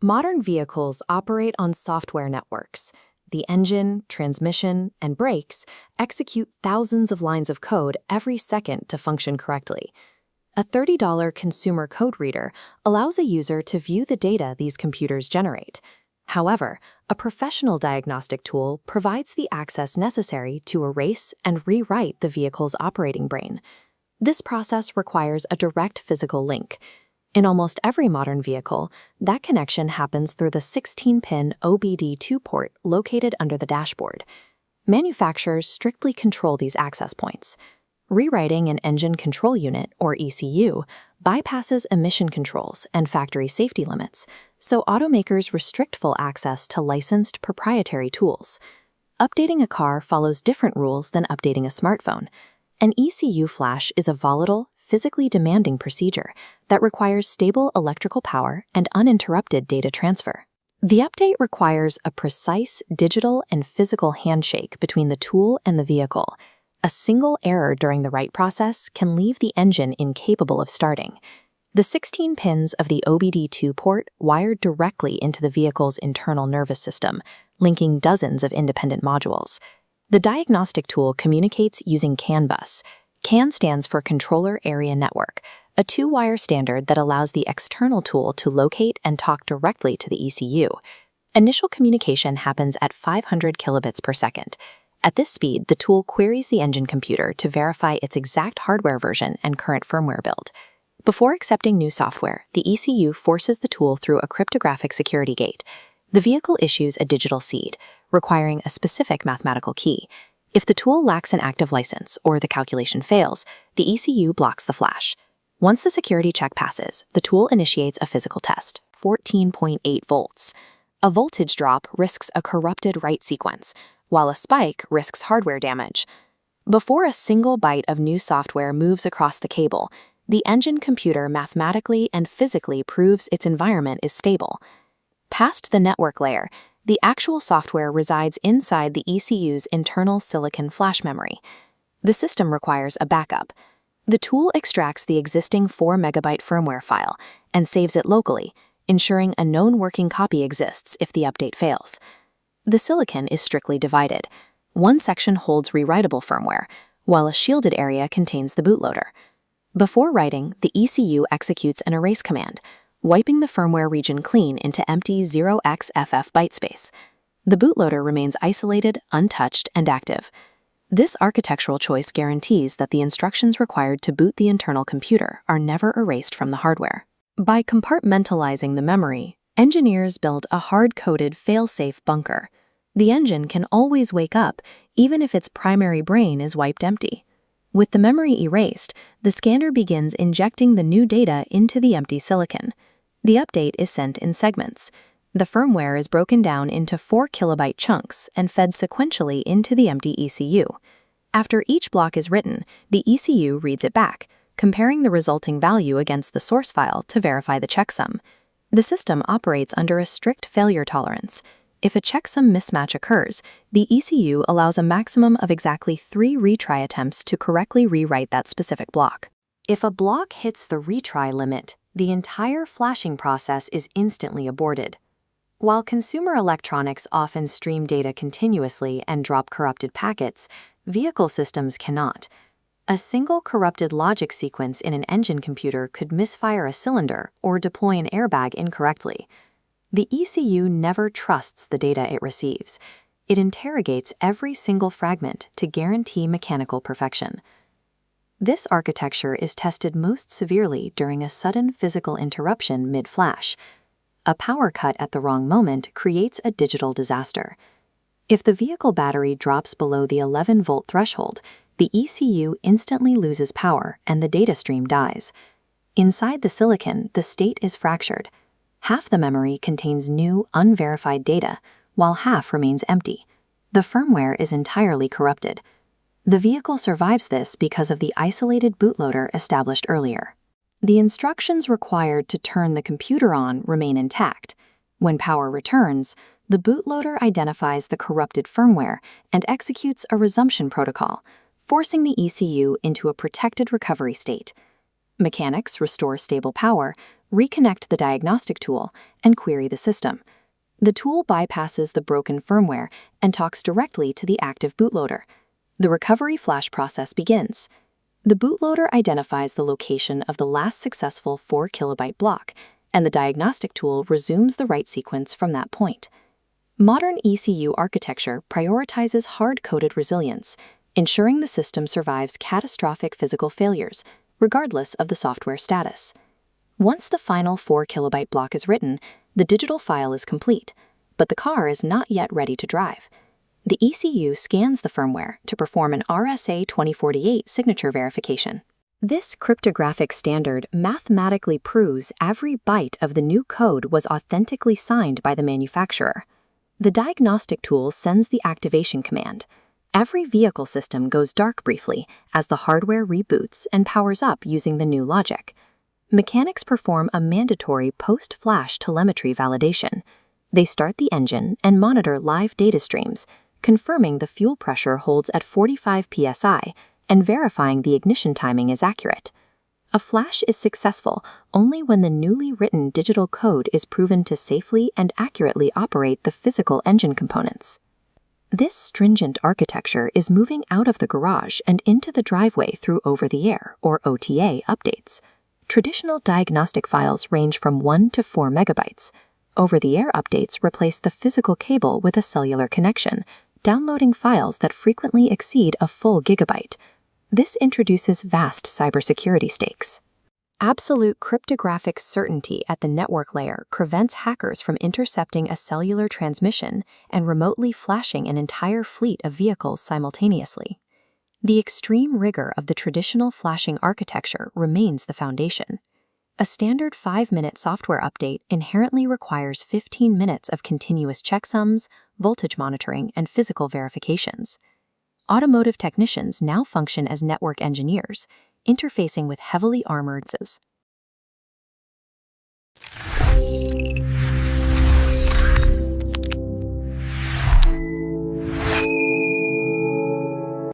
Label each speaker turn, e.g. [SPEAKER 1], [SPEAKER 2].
[SPEAKER 1] Modern vehicles operate on software networks. The engine, transmission, and brakes execute thousands of lines of code every second to function correctly. A $30 consumer code reader allows a user to view the data these computers generate. However, a professional diagnostic tool provides the access necessary to erase and rewrite the vehicle's operating brain. This process requires a direct physical link. In almost every modern vehicle, that connection happens through the 16-pin OBD-II port located under the dashboard. Manufacturers strictly control these access points. Rewriting an engine control unit, or ECU, bypasses emission controls and factory safety limits, so automakers restrict full access to licensed proprietary tools. Updating a car follows different rules than updating a smartphone. An ECU flash is a volatile, physically demanding procedure that requires stable electrical power and uninterrupted data transfer. The update requires a precise digital and physical handshake between the tool and the vehicle. A single error during the write process can leave the engine incapable of starting. The 16 pins of the OBD-II port wire directly into the vehicle's internal nervous system, linking dozens of independent modules. The diagnostic tool communicates using CAN bus. CAN stands for Controller Area Network, a two-wire standard that allows the external tool to locate and talk directly to the ECU. Initial communication happens at 500 kilobits per second. At this speed, the tool queries the engine computer to verify its exact hardware version and current firmware build. Before accepting new software, the ECU forces the tool through a cryptographic security gate. The vehicle issues a digital seed, requiring a specific mathematical key. If the tool lacks an active license or the calculation fails, the ECU blocks the flash. Once the security check passes, the tool initiates a physical test, 14.8 volts. A voltage drop risks a corrupted write sequence, while a spike risks hardware damage. Before a single byte of new software moves across the cable, the engine computer mathematically and physically proves its environment is stable. Past the network layer, the actual software resides inside the ECU's internal silicon flash memory. The system requires a backup. The tool extracts the existing 4 megabyte firmware file and saves it locally, ensuring a known working copy exists if the update fails. The silicon is strictly divided. One section holds rewritable firmware, while a shielded area contains the bootloader. Before writing, the ECU executes an erase command, wiping the firmware region clean into empty 0xFF byte space. The bootloader remains isolated, untouched, and active. This architectural choice guarantees that the instructions required to boot the internal computer are never erased from the hardware. By compartmentalizing the memory, engineers build a hard-coded fail-safe bunker. The engine can always wake up, even if its primary brain is wiped empty. With the memory erased, the scanner begins injecting the new data into the empty silicon. The update is sent in segments. The firmware is broken down into 4 kilobyte chunks and fed sequentially into the empty ECU. After each block is written, the ECU reads it back, comparing the resulting value against the source file to verify the checksum. The system operates under a strict failure tolerance. If a checksum mismatch occurs, the ECU allows a maximum of exactly 3 retry attempts to correctly rewrite that specific block. If a block hits the retry limit, the entire flashing process is instantly aborted. While consumer electronics often stream data continuously and drop corrupted packets, vehicle systems cannot. A single corrupted logic sequence in an engine computer could misfire a cylinder or deploy an airbag incorrectly. The ECU never trusts the data it receives. It interrogates every single fragment to guarantee mechanical perfection. This architecture is tested most severely during a sudden physical interruption mid-flash. A power cut at the wrong moment creates a digital disaster. If the vehicle battery drops below the 11-volt threshold, the ECU instantly loses power and the data stream dies. Inside the silicon, the state is fractured. Half the memory contains new, unverified data, while half remains empty. The firmware is entirely corrupted. The vehicle survives this because of the isolated bootloader established earlier. The instructions required to turn the computer on remain intact. When power returns, the bootloader identifies the corrupted firmware and executes a resumption protocol, forcing the ECU into a protected recovery state. Mechanics restore stable power, reconnect the diagnostic tool, and query the system. The tool bypasses the broken firmware and talks directly to the active bootloader. The recovery flash process begins. The bootloader identifies the location of the last successful 4 kilobyte block, and the diagnostic tool resumes the write sequence from that point. Modern ECU architecture prioritizes hard-coded resilience, ensuring the system survives catastrophic physical failures, regardless of the software status. Once the final 4 kilobyte block is written, the digital file is complete, but the car is not yet ready to drive. The ECU scans the firmware to perform an RSA 2048 signature verification. This cryptographic standard mathematically proves every byte of the new code was authentically signed by the manufacturer. The diagnostic tool sends the activation command. Every vehicle system goes dark briefly as the hardware reboots and powers up using the new logic. Mechanics perform a mandatory post-flash telemetry validation. They start the engine and monitor live data streams, confirming the fuel pressure holds at 45 psi and verifying the ignition timing is accurate. A flash is successful only when the newly written digital code is proven to safely and accurately operate the physical engine components. This stringent architecture is moving out of the garage and into the driveway through over-the-air, or OTA, updates. Traditional diagnostic files range from 1 to 4 megabytes. Over-the-air updates replace the physical cable with a cellular connection, downloading files that frequently exceed a full gigabyte. This introduces vast cybersecurity stakes. Absolute cryptographic certainty at the network layer prevents hackers from intercepting a cellular transmission and remotely flashing an entire fleet of vehicles simultaneously. The extreme rigor of the traditional flashing architecture remains the foundation. A standard 5-minute software update inherently requires 15 minutes of continuous checksums, voltage monitoring, and physical verifications. Automotive technicians now function as network engineers, interfacing with heavily armored systems.